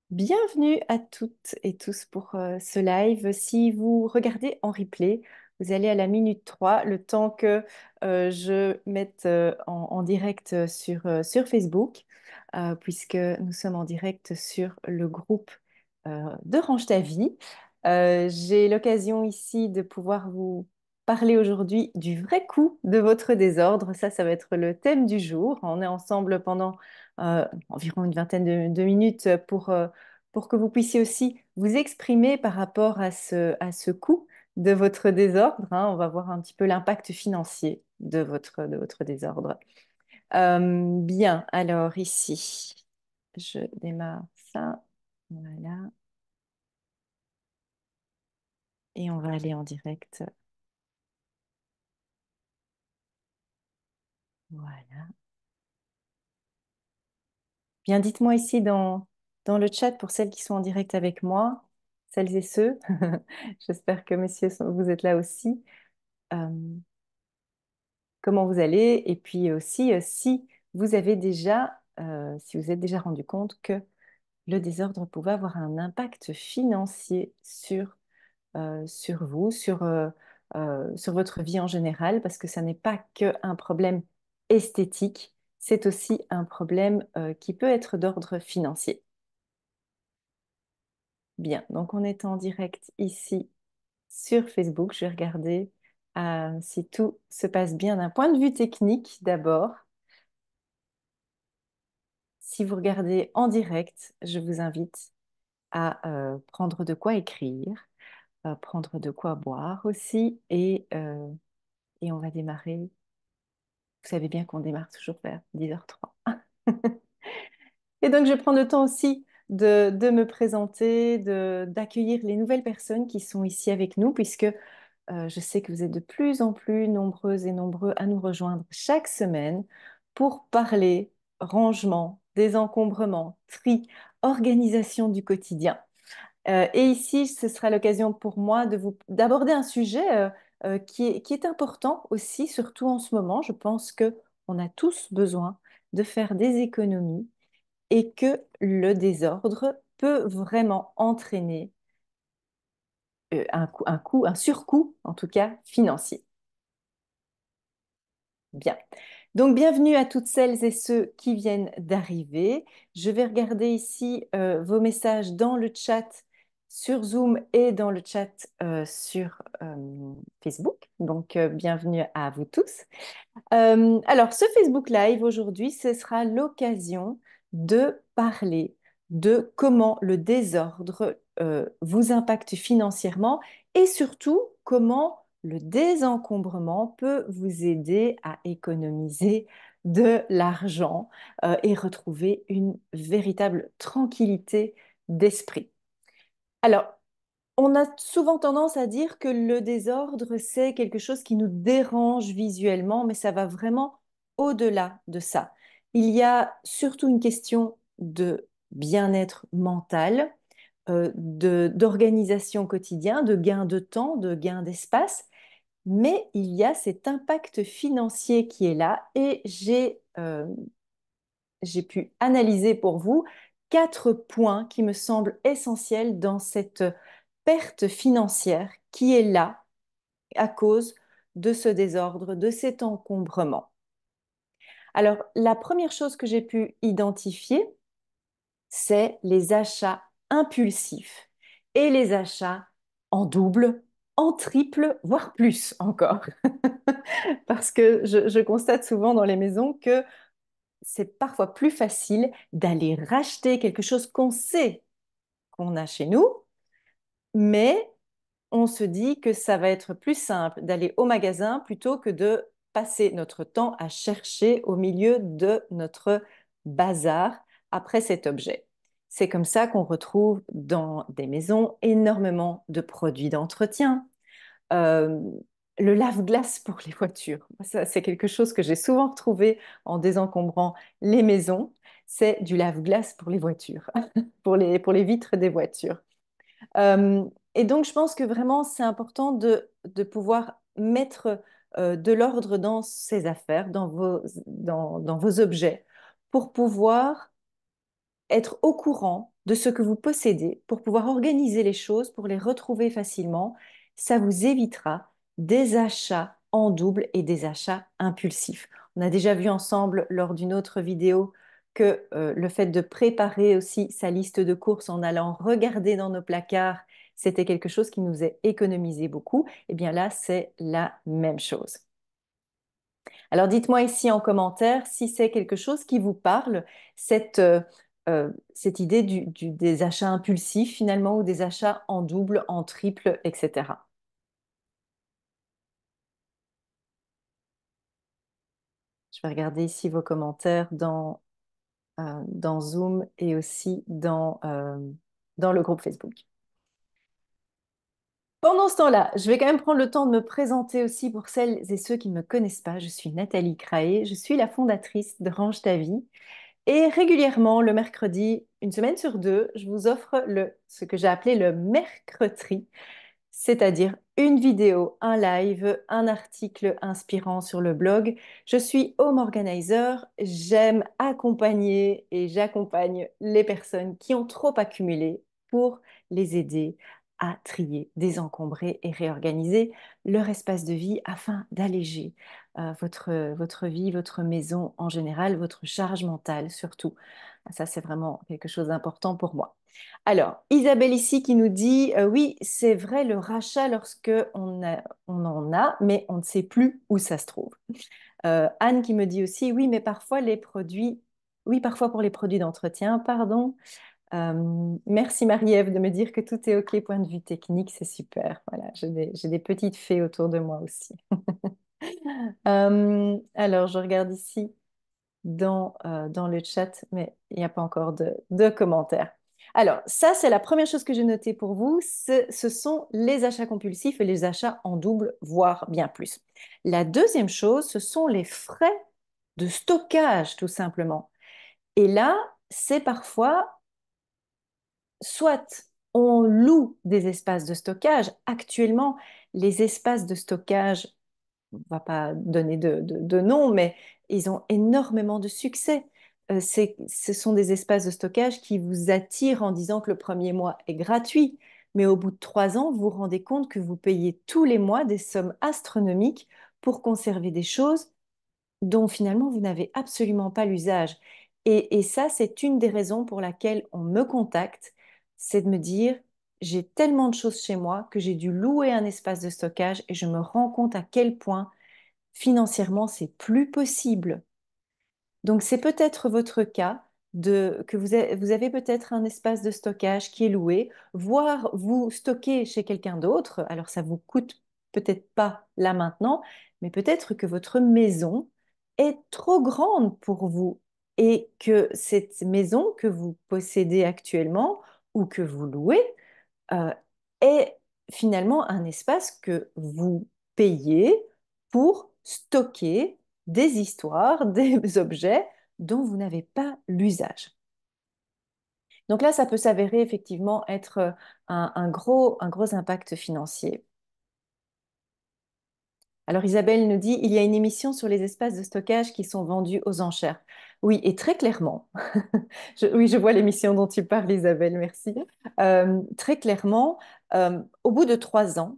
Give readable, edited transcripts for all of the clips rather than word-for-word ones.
Bienvenue à toutes et tous pour ce live. Si vous regardez en replay, vous allez à la minute 3, le temps que je mette en direct sur Facebook, puisque nous sommes en direct sur le groupe de Range ta vie. J'ai l'occasion ici de pouvoir vous parler aujourd'hui du vrai coût de votre désordre. Ça va être le thème du jour. On est ensemble pendant environ une vingtaine de minutes pour que vous puissiez aussi vous exprimer par rapport à ce coût de votre désordre, hein. On va voir un petit peu l'impact financier de votre désordre. Bien, alors ici, je démarre ça. Voilà. Et on va aller en direct. Voilà. Bien, dites-moi ici dans le chat pour celles qui sont en direct avec moi, celles et ceux. J'espère que messieurs, vous êtes là aussi. Euh, comment vous allez et puis aussi si vous avez déjà, si vous êtes déjà rendu compte que le désordre pouvait avoir un impact financier sur vous, sur votre vie en général, parce que ça n'est pas qu'un problème esthétique, c'est aussi un problème qui peut être d'ordre financier. Bien, donc on est en direct ici sur Facebook. Je vais regarder si tout se passe bien d'un point de vue technique d'abord. Si vous regardez en direct, je vous invite à prendre de quoi écrire, à prendre de quoi boire aussi, et on va démarrer. Vous savez bien qu'on démarre toujours vers 10h03. Et donc, je prends le temps aussi de me présenter, d'accueillir les nouvelles personnes qui sont ici avec nous, puisque je sais que vous êtes de plus en plus nombreuses et nombreux à nous rejoindre chaque semaine pour parler rangement, désencombrement, tri, organisation du quotidien. Et ici, ce sera l'occasion pour moi d'aborder un sujet qui est important aussi, surtout en ce moment. Je pense que on a tous besoin de faire des économies et que le désordre peut vraiment entraîner un surcoût, en tout cas financier. Bien. Donc, bienvenue à toutes celles et ceux qui viennent d'arriver. Je vais regarder ici vos messages dans le chat sur Zoom et dans le chat sur Facebook. Donc, bienvenue à vous tous. Alors, ce Facebook Live aujourd'hui, ce sera l'occasion de parler de comment le désordre vous impacte financièrement et surtout comment le désencombrement peut vous aider à économiser de l'argent et retrouver une véritable tranquillité d'esprit. Alors, on a souvent tendance à dire que le désordre, c'est quelque chose qui nous dérange visuellement, mais ça va vraiment au-delà de ça. Il y a surtout une question de bien-être mental, d'organisation quotidien, de gain de temps, de gain d'espace, mais il y a cet impact financier qui est là et j'ai pu analyser pour vous 4 points qui me semblent essentiels dans cette perte financière qui est là à cause de ce désordre, de cet encombrement. Alors, la première chose que j'ai pu identifier, c'est les achats impulsifs et les achats en double, en triple, voire plus encore. Parce que je constate souvent dans les maisons que c'est parfois plus facile d'aller racheter quelque chose qu'on sait qu'on a chez nous, mais on se dit que ça va être plus simple d'aller au magasin plutôt que de passer notre temps à chercher au milieu de notre bazar après cet objet. C'est comme ça qu'on retrouve dans des maisons énormément de produits d'entretien, euh, le lave-glace pour les voitures. Ça, c'est quelque chose que j'ai souvent retrouvé en désencombrant les maisons. C'est du lave-glace pour les voitures, pour les vitres des voitures. Euh, et donc, je pense que vraiment, c'est important de pouvoir mettre de l'ordre dans ces affaires, dans vos objets, pour pouvoir être au courant de ce que vous possédez pour pouvoir organiser les choses, pour les retrouver facilement. Ça vous évitera des achats en double et des achats impulsifs. On a déjà vu ensemble lors d'une autre vidéo que le fait de préparer aussi sa liste de courses en allant regarder dans nos placards, c'était quelque chose qui nous a économisé beaucoup. Et bien là, c'est la même chose. Alors dites-moi ici en commentaire si c'est quelque chose qui vous parle, cette idée des achats impulsifs finalement ou des achats en double, en triple, etc. Je vais regarder ici vos commentaires dans Zoom et aussi dans le groupe Facebook. Pendant ce temps-là, je vais quand même prendre le temps de me présenter aussi pour celles et ceux qui ne me connaissent pas. Je suis Nathalie Craé, je suis la fondatrice de Range ta vie. Et régulièrement, le mercredi, une semaine sur deux, je vous offre ce que j'ai appelé le mercredi, c'est-à-dire une vidéo, un live, un article inspirant sur le blog. Je suis home organizer, j'aime accompagner et j'accompagne les personnes qui ont trop accumulé pour les aider à trier, désencombrer et réorganiser leur espace de vie afin d'alléger votre vie, votre maison en général, votre charge mentale surtout. Ça, c'est vraiment quelque chose d'important pour moi. Alors, Isabelle ici qui nous dit, oui, c'est vrai, le rachat lorsque on en a, mais on ne sait plus où ça se trouve. Anne qui me dit aussi, oui, mais parfois les produits, oui, parfois pour les produits d'entretien, pardon. Merci Marie-Ève de me dire que tout est OK, point de vue technique, c'est super. Voilà, j'ai des petites fées autour de moi aussi. Alors, je regarde ici dans le chat, mais il n'y a pas encore de commentaires. Alors, ça, c'est la première chose que j'ai notée pour vous. Ce sont les achats compulsifs et les achats en double, voire bien plus. La deuxième chose, ce sont les frais de stockage, tout simplement. Et là, c'est parfois, soit on loue des espaces de stockage. Actuellement, les espaces de stockage, on ne va pas donner de nom, mais ils ont énormément de succès. Ce sont des espaces de stockage qui vous attirent en disant que le premier mois est gratuit, mais au bout de 3 ans, vous vous rendez compte que vous payez tous les mois des sommes astronomiques pour conserver des choses dont finalement vous n'avez absolument pas l'usage. Et ça, c'est une des raisons pour laquelle on me contacte, c'est de me dire, j'ai tellement de choses chez moi que j'ai dû louer un espace de stockage et je me rends compte à quel point financièrement, c'est plus possible. Donc, c'est peut-être votre cas que vous avez peut-être un espace de stockage qui est loué, voire vous stockez chez quelqu'un d'autre. Alors, ça vous coûte peut-être pas là maintenant, mais peut-être que votre maison est trop grande pour vous et que cette maison que vous possédez actuellement ou que vous louez euh, est finalement un espace que vous payez pour stocker des histoires, des objets dont vous n'avez pas l'usage. Donc là, ça peut s'avérer effectivement être un gros impact financier. Alors Isabelle nous dit, il y a une émission sur les espaces de stockage qui sont vendus aux enchères. Oui, et très clairement, oui, je vois l'émission dont tu parles, Isabelle, merci. Très clairement, au bout de 3 ans,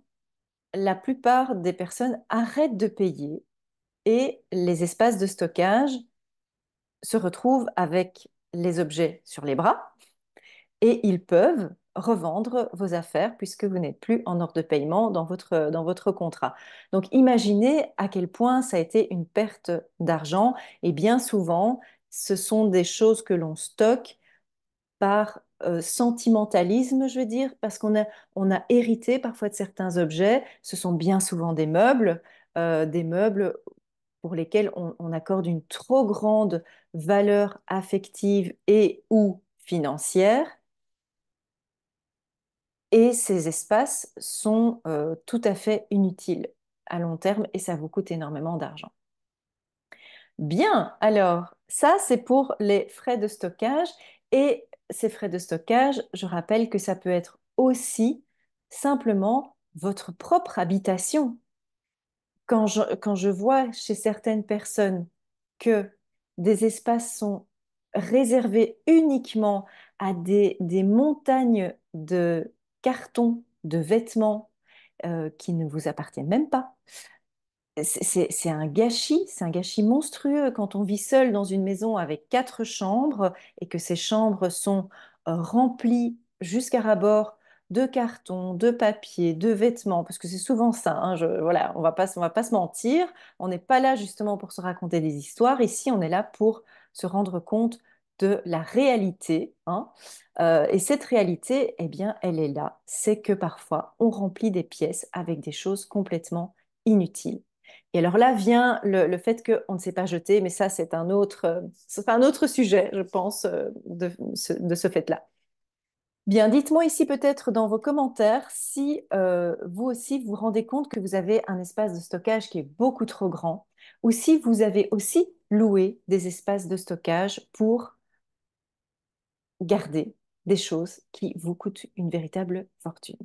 la plupart des personnes arrêtent de payer et les espaces de stockage se retrouvent avec les objets sur les bras et ils peuvent revendre vos affaires puisque vous n'êtes plus en ordre de paiement dans votre contrat. Donc imaginez à quel point ça a été une perte d'argent et bien souvent, ce sont des choses que l'on stocke par sentimentalisme, je veux dire, parce on a hérité parfois de certains objets. Ce sont bien souvent des meubles pour lesquels on accorde une trop grande valeur affective et ou financière. Et ces espaces sont tout à fait inutiles à long terme et ça vous coûte énormément d'argent. Bien, alors ça c'est pour les frais de stockage et ces frais de stockage, je rappelle que ça peut être aussi simplement votre propre habitation. Quand je vois chez certaines personnes que des espaces sont réservé uniquement à des montagnes de cartons, de vêtements qui ne vous appartiennent même pas. C'est un gâchis monstrueux quand on vit seul dans une maison avec quatre chambres et que ces chambres sont remplies jusqu'à ras-bord de cartons, de papier, de vêtements, parce que c'est souvent ça, hein, voilà, on va pas se mentir, on n'est pas là justement pour se raconter des histoires, ici on est là pour se rendre compte de la réalité, hein. Et cette réalité, eh bien, elle est là, c'est que parfois on remplit des pièces avec des choses complètement inutiles. Et alors là vient le fait qu'on ne s'est pas jeté, mais ça, c'est un autre sujet, je pense, de ce fait-là. Bien, dites-moi ici peut-être dans vos commentaires si vous aussi vous vous rendez compte que vous avez un espace de stockage qui est beaucoup trop grand, ou si vous avez aussi loué des espaces de stockage pour garder des choses qui vous coûtent une véritable fortune.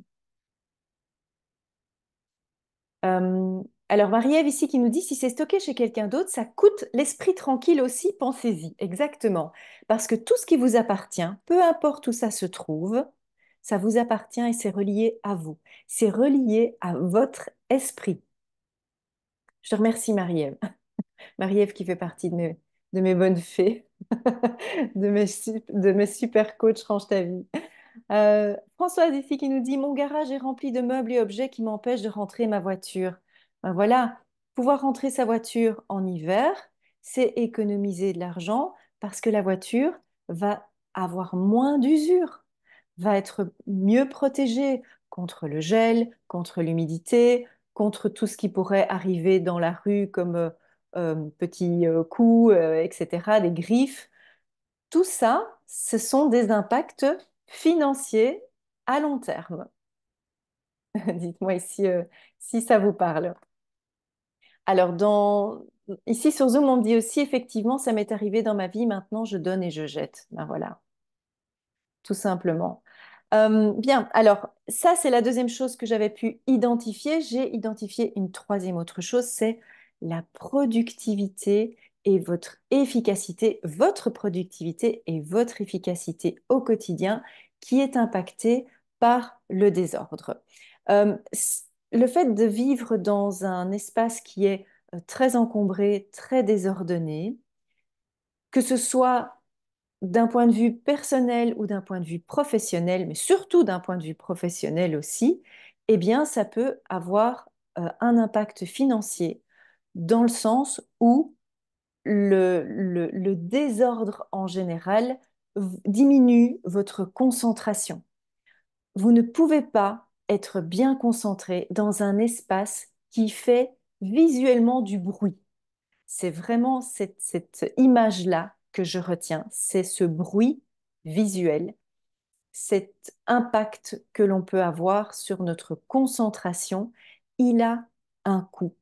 Euh, alors, Marie-Ève ici qui nous dit, si c'est stocké chez quelqu'un d'autre, ça coûte l'esprit tranquille aussi, pensez-y. Exactement. Parce que tout ce qui vous appartient, peu importe où ça se trouve, ça vous appartient et c'est relié à vous. C'est relié à votre esprit. Je te remercie, Marie-Ève. Marie-Ève qui fait partie de mes bonnes fées, de mes super coachs Range ta vie. Françoise ici qui nous dit, mon garage est rempli de meubles et objets qui m'empêchent de rentrer ma voiture. Ben voilà, pouvoir rentrer sa voiture en hiver, c'est économiser de l'argent parce que la voiture va avoir moins d'usure, va être mieux protégée contre le gel, contre l'humidité, contre tout ce qui pourrait arriver dans la rue comme petits coups, etc., des griffes. Tout ça, ce sont des impacts financiers à long terme. Dites-moi ici si ça vous parle. Alors, ici sur Zoom, on me dit aussi, effectivement, ça m'est arrivé dans ma vie, maintenant je donne et je jette. Ben voilà, tout simplement. Bien, alors ça, c'est la deuxième chose que j'avais pu identifier. J'ai identifié une troisième autre chose, c'est la productivité et votre productivité et votre efficacité au quotidien qui est impactée par le désordre. Le fait de vivre dans un espace qui est très encombré, très désordonné, que ce soit d'un point de vue personnel ou d'un point de vue professionnel, mais surtout d'un point de vue professionnel aussi, eh bien, ça peut avoir un impact financier dans le sens où le désordre en général diminue votre concentration. Vous ne pouvez pas être bien concentré dans un espace qui fait visuellement du bruit. C'est vraiment cette image-là que je retiens, c'est ce bruit visuel, cet impact que l'on peut avoir sur notre concentration, il a un coût,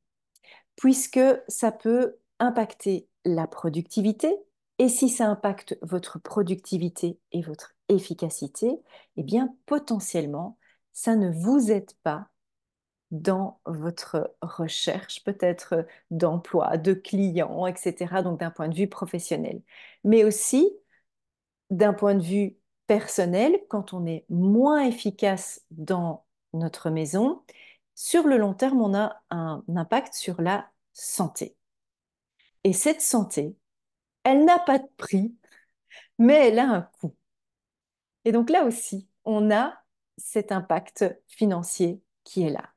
puisque ça peut impacter la productivité, et si ça impacte votre productivité et votre efficacité, eh bien potentiellement, ça ne vous aide pas dans votre recherche peut-être d'emploi, de clients, etc. Donc d'un point de vue professionnel. Mais aussi d'un point de vue personnel, quand on est moins efficace dans notre maison, sur le long terme, on a un impact sur la santé. Et cette santé, elle n'a pas de prix, mais elle a un coût. Et donc là aussi, on a cet impact financier qui est là.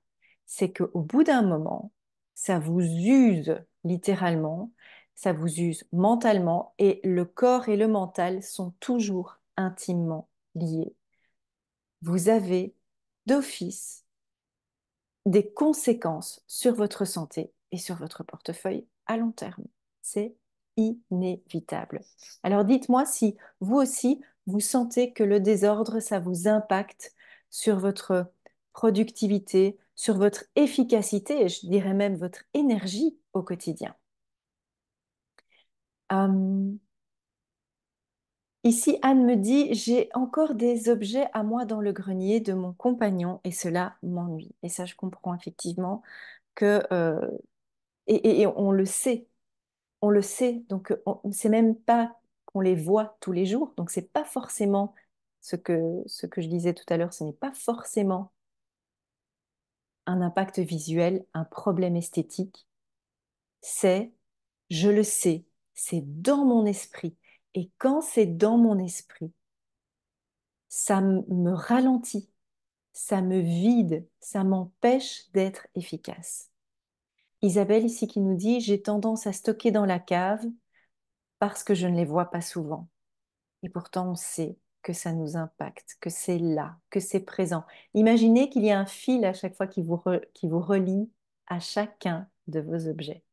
C'est qu'au bout d'un moment, ça vous use littéralement, ça vous use mentalement et le corps et le mental sont toujours intimement liés. Vous avez d'office des conséquences sur votre santé et sur votre portefeuille à long terme. C'est inévitable. Alors dites-moi si vous aussi, vous sentez que le désordre, ça vous impacte sur votre productivité, sur votre efficacité et je dirais même votre énergie au quotidien. Euh, Ici, Anne me dit, j'ai encore des objets à moi dans le grenier de mon compagnon et cela m'ennuie. Et ça, je comprends effectivement que et on le sait, on le sait. Donc, c'est même pas qu'on les voit tous les jours. Donc, c'est pas forcément ce que je disais tout à l'heure, ce n'est pas forcément un impact visuel, un problème esthétique. C'est, je le sais, c'est dans mon esprit. Et quand c'est dans mon esprit, ça me ralentit, ça me vide, ça m'empêche d'être efficace. Isabelle ici qui nous dit, j'ai tendance à stocker dans la cave parce que je ne les vois pas souvent. Et pourtant, on sait que ça nous impacte, que c'est là, que c'est présent. Imaginez qu'il y a un fil à chaque fois qui vous relie à chacun de vos objets.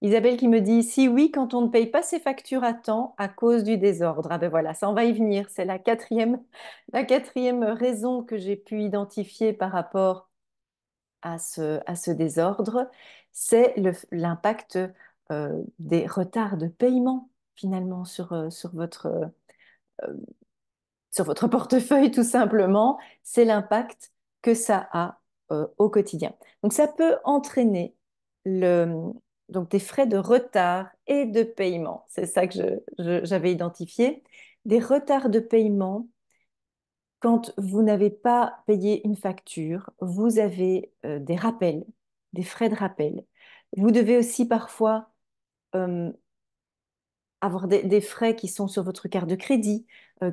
Isabelle qui me dit ici, oui, quand on ne paye pas ses factures à temps à cause du désordre. Ah ben voilà, ça on va y venir. C'est la quatrième raison que j'ai pu identifier par rapport à ce désordre, c'est l'impact des retards de paiement finalement euh, sur votre portefeuille tout simplement. C'est l'impact que ça a au quotidien. Donc ça peut entraîner le, donc des frais de retard et de paiement. C'est ça que j'avais identifié. Des retards de paiement quand vous n'avez pas payé une facture, vous avez des rappels, des frais de rappel. Vous devez aussi parfois euh, avoir des frais qui sont sur votre carte de crédit,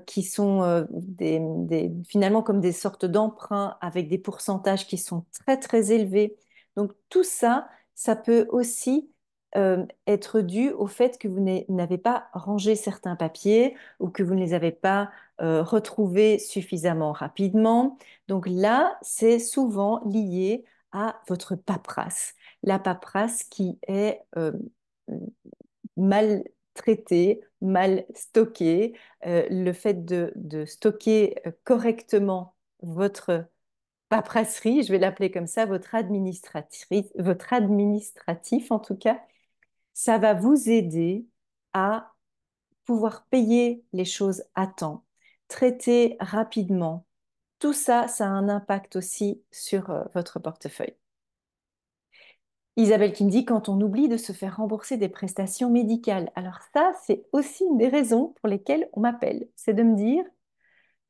qui sont finalement comme des sortes d'emprunts avec des pourcentages qui sont très très élevés. Donc tout ça, ça peut aussi être dû au fait que vous n'avez pas rangé certains papiers ou que vous ne les avez pas retrouvés suffisamment rapidement. Donc là, c'est souvent lié à votre paperasse. La paperasse qui est mal traité, mal stocké, le fait de stocker correctement votre paperasserie, je vais l'appeler comme ça, votre administratif en tout cas, ça va vous aider à pouvoir payer les choses à temps, traiter rapidement. Tout ça, ça a un impact aussi sur votre portefeuille. Isabelle qui me dit quand on oublie de se faire rembourser des prestations médicales. Alors ça, c'est aussi une des raisons pour lesquelles on m'appelle. C'est de me dire,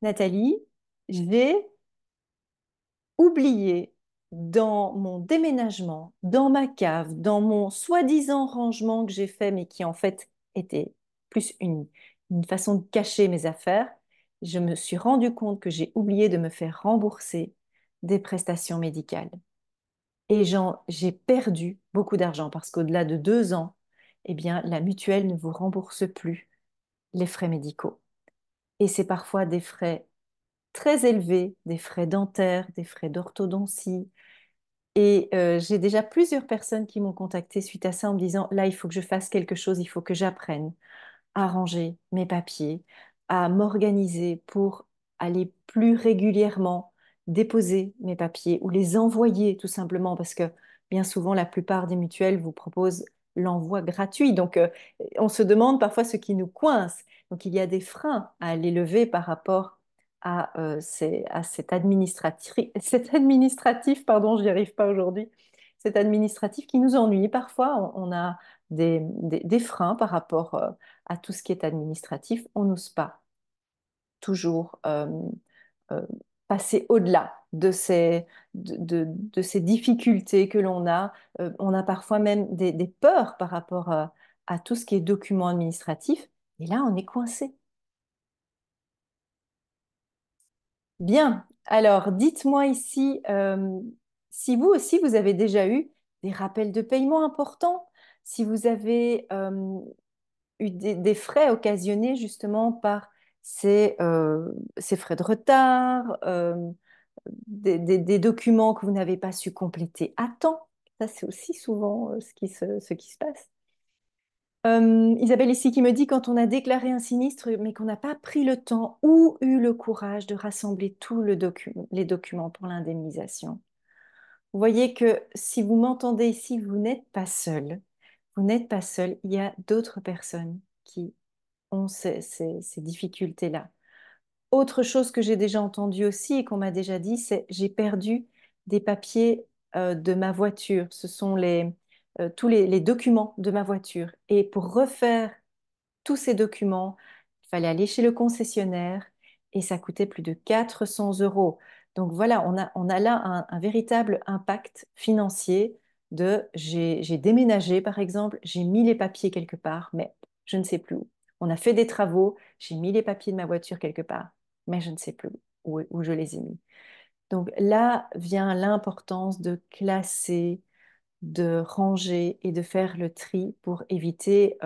Nathalie, j'ai oublié dans mon déménagement, dans ma cave, dans mon soi-disant rangement que j'ai fait, mais qui en fait était plus une façon de cacher mes affaires, je me suis rendu compte que j'ai oublié de me faire rembourser des prestations médicales. Et j'ai perdu beaucoup d'argent parce qu'au-delà de 2 ans, eh bien, la mutuelle ne vous rembourse plus les frais médicaux. Et c'est parfois des frais très élevés, des frais dentaires, des frais d'orthodontie. Et j'ai déjà plusieurs personnes qui m'ont contacté suite à ça en me disant, là, il faut que je fasse quelque chose, il faut que j'apprenne à ranger mes papiers, à m'organiser pour aller plus régulièrement déposer mes papiers ou les envoyer tout simplement parce que bien souvent la plupart des mutuelles vous proposent l'envoi gratuit. Donc on se demande parfois ce qui nous coince. Donc il y a des freins à aller lever par rapport à cet administratif, pardon, j'y arrive pas aujourd'hui, cet administratif qui nous ennuie. Parfois on a des freins par rapport à tout ce qui est administratif, on n'ose pas toujours euh, passer au-delà de ces difficultés que l'on a. On a parfois même des peurs par rapport à tout ce qui est documents administratifs. Et là, on est coincé. Bien. Alors, dites-moi ici si vous aussi, vous avez déjà eu des rappels de paiement importants, si vous avez eu des frais occasionnés justement par ces frais de retard, des documents que vous n'avez pas su compléter à temps. Ça, c'est aussi souvent ce qui se passe. Isabelle ici qui me dit quand on a déclaré un sinistre mais qu'on n'a pas pris le temps ou eu le courage de rassembler les documents pour l'indemnisation. Vous voyez que si vous m'entendez ici, vous n'êtes pas seul. Vous n'êtes pas seul. Il y a d'autres personnes qui ont ces difficultés-là. Autre chose que j'ai déjà entendu aussi et qu'on m'a déjà dit, c'est j'ai perdu des papiers de ma voiture. Ce sont tous les documents de ma voiture. Et pour refaire tous ces documents, il fallait aller chez le concessionnaire et ça coûtait plus de 400 euros. Donc voilà, on a là un véritable impact financier de j'ai déménagé par exemple, j'ai mis les papiers quelque part, mais je ne sais plus où. On a fait des travaux, j'ai mis les papiers de ma voiture quelque part, mais je ne sais plus où je les ai mis. Donc là vient l'importance de classer, de ranger et de faire le tri pour éviter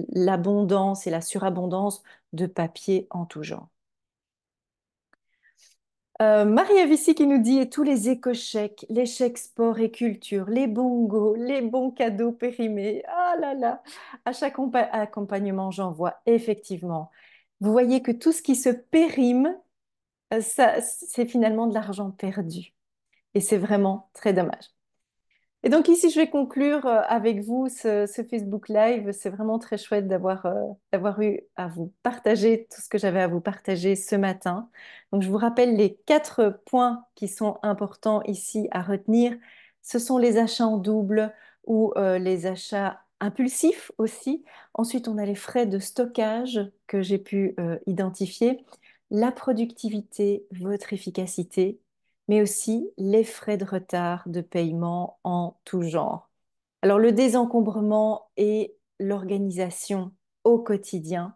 l'abondance et la surabondance de papier en tout genre. Marie Avici qui nous dit et tous les éco-chèques, les chèques sport et culture, les bongos, les bons cadeaux périmés. Ah là là, à chaque accompagnement, j'en vois effectivement. Vous voyez que tout ce qui se périme, ça, c'est finalement de l'argent perdu. Et c'est vraiment très dommage. Et donc ici, je vais conclure avec vous ce Facebook Live. C'est vraiment très chouette d'avoir eu à vous partager tout ce que j'avais à vous partager ce matin. Donc je vous rappelle les 4 points qui sont importants ici à retenir. Ce sont les achats en double ou les achats impulsifs aussi. Ensuite, on a les frais de stockage que j'ai pu identifier, la productivité, votre efficacité, mais aussi les frais de retard de paiement en tout genre. Alors le désencombrement et l'organisation au quotidien,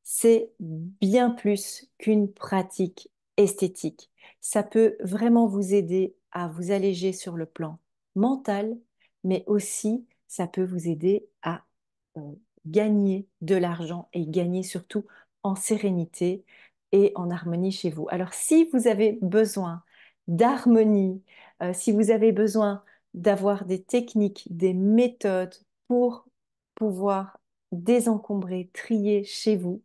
c'est bien plus qu'une pratique esthétique. Ça peut vraiment vous aider à vous alléger sur le plan mental, mais aussi ça peut vous aider à euh, gagner de l'argent et gagner surtout en sérénité et en harmonie chez vous. Alors si vous avez besoin d'harmonie, si vous avez besoin d'avoir des techniques, des méthodes pour pouvoir désencombrer, trier chez vous,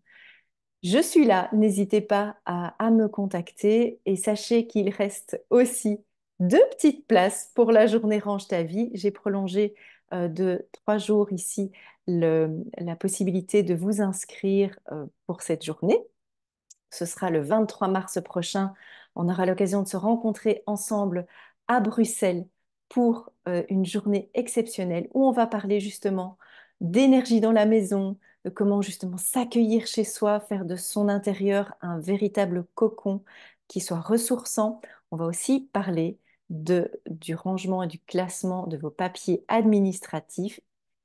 je suis là, n'hésitez pas à me contacter et sachez qu'il reste aussi 2 petites places pour la journée Range ta vie. J'ai prolongé de 3 jours ici la possibilité de vous inscrire pour cette journée. Ce sera le 23 mars prochain. On aura l'occasion de se rencontrer ensemble à Bruxelles pour une journée exceptionnelle où on va parler justement d'énergie dans la maison, de comment justement s'accueillir chez soi, faire de son intérieur un véritable cocon qui soit ressourçant. On va aussi parler du rangement et du classement de vos papiers administratifs.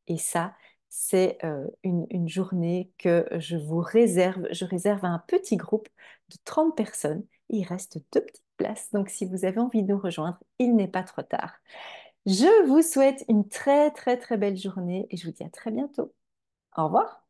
Et ça, c'est une journée que je vous réserve. Je réserve à un petit groupe de 30 personnes. Il reste 2 petites places. Donc, si vous avez envie de nous rejoindre, il n'est pas trop tard. Je vous souhaite une très, très, très belle journée et je vous dis à très bientôt. Au revoir.